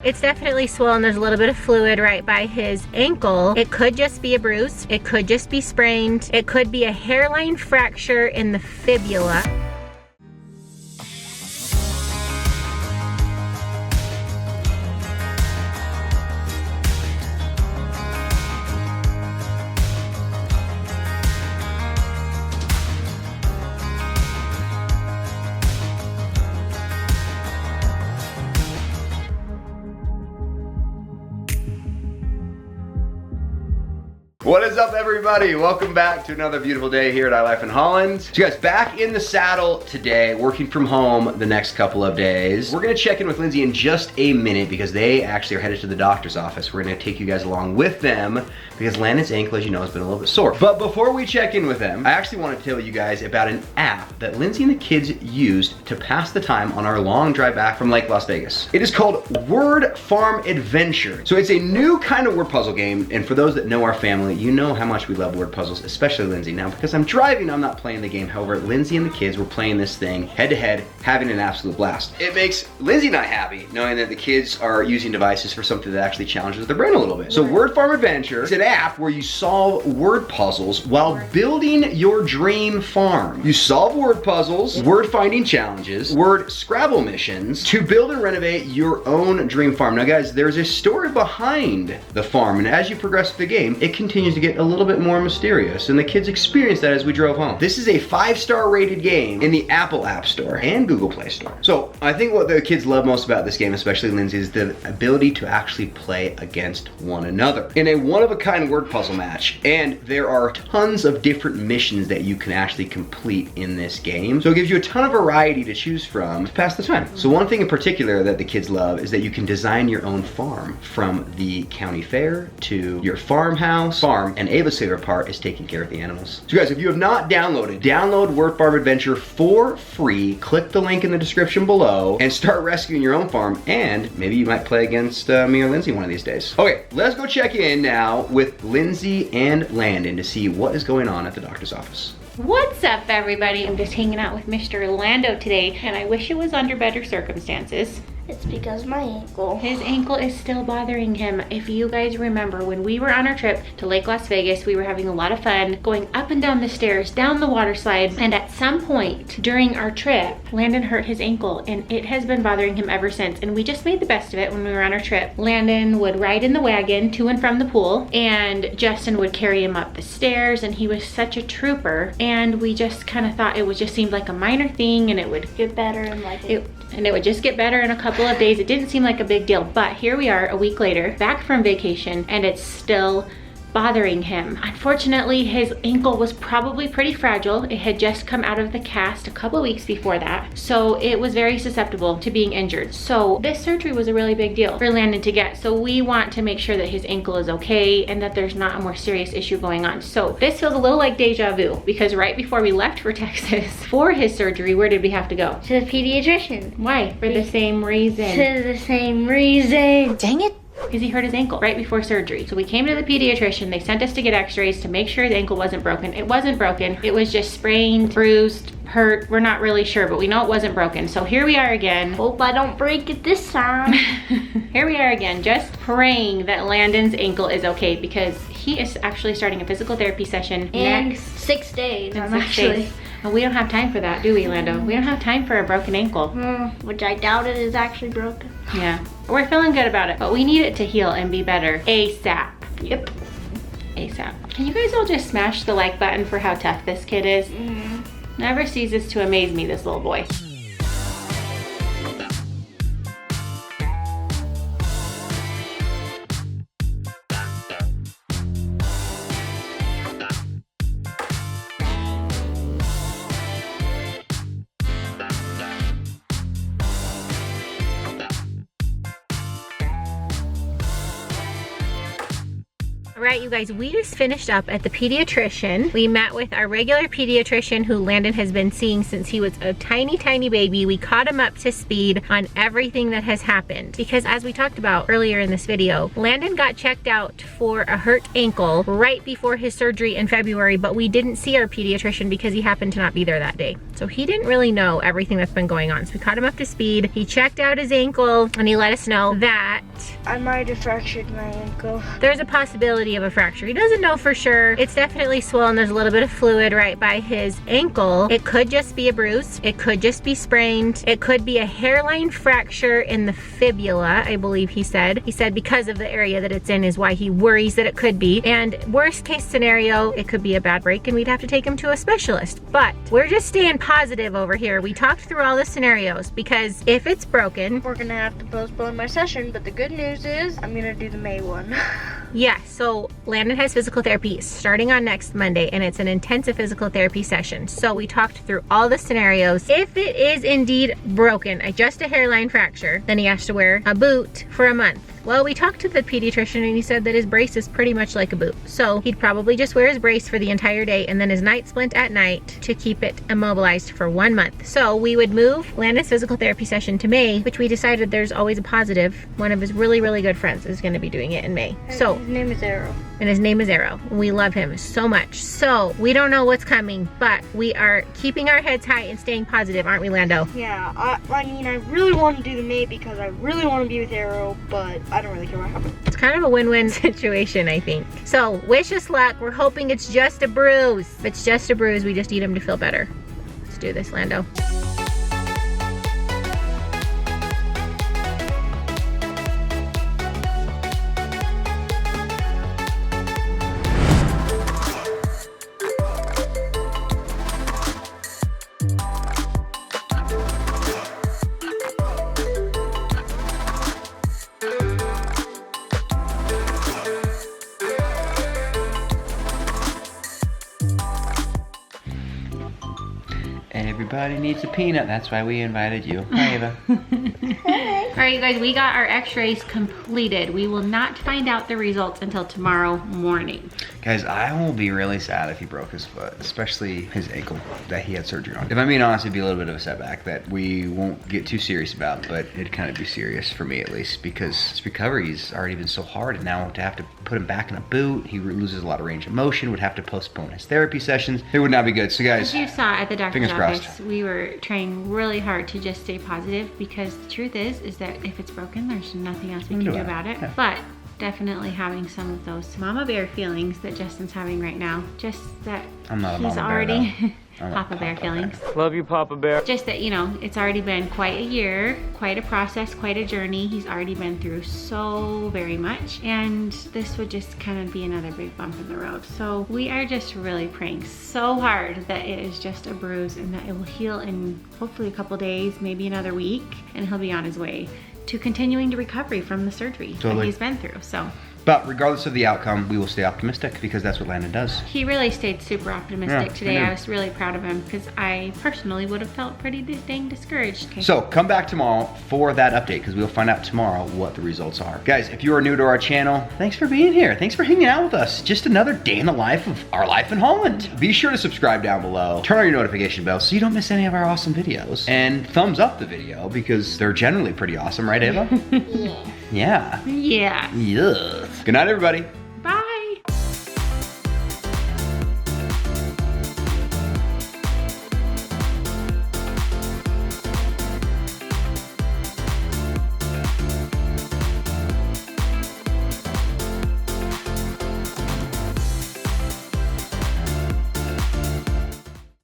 It's definitely swollen. There's a little bit of fluid right by his ankle. It could just be a bruise. It could just be sprained. It could be a hairline fracture in the fibula. What is up, everybody? Welcome back to another beautiful day here at iLife in Holland. So you guys, back in the saddle today, working from home the next couple of days. We're gonna check in with Lindsay in just a minute because they actually are headed to the doctor's office. We're gonna take you guys along with them because Landon's ankle, as you know, has been a little bit sore. But before we check in with them, I actually want to tell you guys about an app that Lindsay and the kids used to pass the time on our long drive back from Lake Las Vegas. It is called Word Farm Adventure. So it's a new kind of word puzzle game, and for those that know our family, you know how much we love word puzzles, especially Lindsay. Now, because I'm driving, I'm not playing the game. However, Lindsay and the kids were playing this thing head to head, having an absolute blast. It makes Lindsay and I happy, knowing that the kids are using devices for something that actually challenges their brain a little bit. So Word Farm Adventure is an app where you solve word puzzles while building your dream farm. You solve word puzzles, word finding challenges, word Scrabble missions to build and renovate your own dream farm. Now guys, there's a story behind the farm, and as you progress through the game, it continues to get a little bit more mysterious, and the kids experienced that as we drove home. This is a 5-star rated game in the Apple App Store and Google Play Store. So I think what the kids love most about this game, especially Lindsay, is the ability to actually play against one another in a one-of-a-kind word puzzle match. And there are tons of different missions that you can actually complete in this game. So it gives you a ton of variety to choose from to pass the time. So one thing in particular that the kids love is that you can design your own farm, from the county fair to your farmhouse, and Ava's favorite part is taking care of the animals. So guys, if you have not download Word Farm Adventure for free. Click the link in the description below and start rescuing your own farm, and maybe you might play against me or Lindsay one of these days. Okay, let's go check in now with Lindsay and Landon to see what is going on at the doctor's office. What's up, everybody? I'm just hanging out with Mr. Lando today, and I wish it was under better circumstances. It's because my ankle. His ankle is still bothering him. If you guys remember, when we were on our trip to Lake Las Vegas, we were having a lot of fun going up and down the stairs, down the water slide, and at some point during our trip, Landon hurt his ankle, and it has been bothering him ever since, and we just made the best of it when we were on our trip. Landon would ride in the wagon to and from the pool, and Justin would carry him up the stairs, and he was such a trooper, and we just kind of thought it just seemed like a minor thing, and it would Get better and it would just get better in a couple of days. It didn't seem like a big deal, but here we are a week later, back from vacation, and it's still bothering him. Unfortunately, his ankle was probably pretty fragile. It had just come out of the cast a couple of weeks before that, so it was very susceptible to being injured. So this surgery was a really big deal for Landon to get. So we want to make sure that his ankle is okay and that there's not a more serious issue going on. So this feels a little like deja vu, because right before we left for Texas for his surgery, where did we have to go? to the pediatrician. Why? For the same reason. To the same reason. Dang it. Because he hurt his ankle right before surgery. So we came to the pediatrician. They sent us to get x-rays to make sure his ankle wasn't broken. It wasn't broken. It was just sprained, bruised, hurt. We're not really sure, but we know it wasn't broken. So here we are again. Hope I don't break it this time. Here we are again, just praying that Landon's ankle is okay, because he is actually starting a physical therapy session In next 6 days. in I'm 6 actually. days. And we don't have time for that, do we, Lando? We don't have time for a broken ankle. Which I doubt it is actually broken. Yeah, we're feeling good about it, but we need it to heal and be better ASAP. Yep. ASAP. Can you guys all just smash the like button for how tough this kid is? Never ceases to amaze me, this little boy. All right, you guys, we just finished up at the pediatrician. We met with our regular pediatrician who Landon has been seeing since he was a tiny baby. We caught him up to speed on everything that has happened. Because as we talked about earlier in this video, Landon got checked out for a hurt ankle right before his surgery in February, but we didn't see our pediatrician because he happened to not be there that day. So he didn't really know everything that's been going on. So we caught him up to speed. He checked out his ankle and he let us know that I might have fractured my ankle. there's a possibility of a fracture. He doesn't know for sure. It's definitely swollen. There's a little bit of fluid right by his ankle. It could just be a bruise. It could just be sprained. It could be a hairline fracture in the fibula, I believe he said. He said because of the area that it's in is why he worries that it could be. And worst case scenario, it could be a bad break and we'd have to take him to a specialist. But we're just staying positive over here. We talked through all the scenarios because if it's broken, We're gonna have to postpone my session, but the good news is I'm gonna do the May one. yeah, so Landon has physical therapy starting on next Monday and it's an intensive physical therapy session. So we talked through all the scenarios. If it is indeed broken, just a hairline fracture, then he has to wear a boot for a month. Well, we talked to the pediatrician and he said that his brace is pretty much like a boot. So he'd probably just wear his brace for the entire day and then his night splint at night to keep it immobilized for 1 month. So we would move Landon's physical therapy session to May, which we decided there's always a positive. One of his really good friends is gonna be doing it in May. So, His name is Arrow. and his name is Arrow. We love him so much. So we don't know what's coming, but we are keeping our heads high and staying positive, aren't we, Lando? Yeah, I mean, I really want to do the May because I really want to be with Arrow, but I don't really care what happens. It's kind of a win-win situation, I think. So wish us luck. We're hoping it's just a bruise. If it's just a bruise, we just need him to feel better. Let's do this, Lando. Everybody needs a peanut. That's why we invited you. Hi, Ava. All right, you guys, we got our x-rays completed. We will not find out the results until tomorrow morning. Guys, I will be really sad if he broke his foot, especially his ankle that he had surgery on. If I'm being honest, it'd be a little bit of a setback that we won't get too serious about, but it'd kind of be serious for me at least because his recovery's already been so hard, and now to have to put him back in a boot, he loses a lot of range of motion, would have to postpone his therapy sessions. It would not be good. So guys, As you saw at the doctor's fingers office, crossed. we were trying really hard to just stay positive because the truth is that if it's broken, there's nothing else we can do about it. Yeah. But definitely having some of those mama bear feelings that Justin's having right now. Just that I'm not a he's mama bear, already though. I'm a Papa bear Papa feelings. Love you, Papa Bear. Just that, you know, it's already been quite a year, quite a process, quite a journey. He's already been through so very much, and this would just kind of be another big bump in the road. So we are just really praying so hard that it is just a bruise and that it will heal in hopefully a couple days, maybe another week, and he'll be on his way to continuing to recovery from the surgery that Totally. he's been through. So But regardless of the outcome, we will stay optimistic because that's what Landon does. he really stayed super optimistic Yeah, today. I know. I was really proud of him because I personally would have felt pretty dang discouraged. Okay. So come back tomorrow for that update because we'll find out tomorrow what the results are. Guys, if you are new to our channel, thanks for being here. Thanks for hanging out with us. Just another day in the life of our life in Holland. Be sure to subscribe down below. Turn on your notification bell so you don't miss any of our awesome videos. And thumbs up the video because they're generally pretty awesome, right, Ava? Yeah. Yeah. Yeah. Yes. Good night, everybody.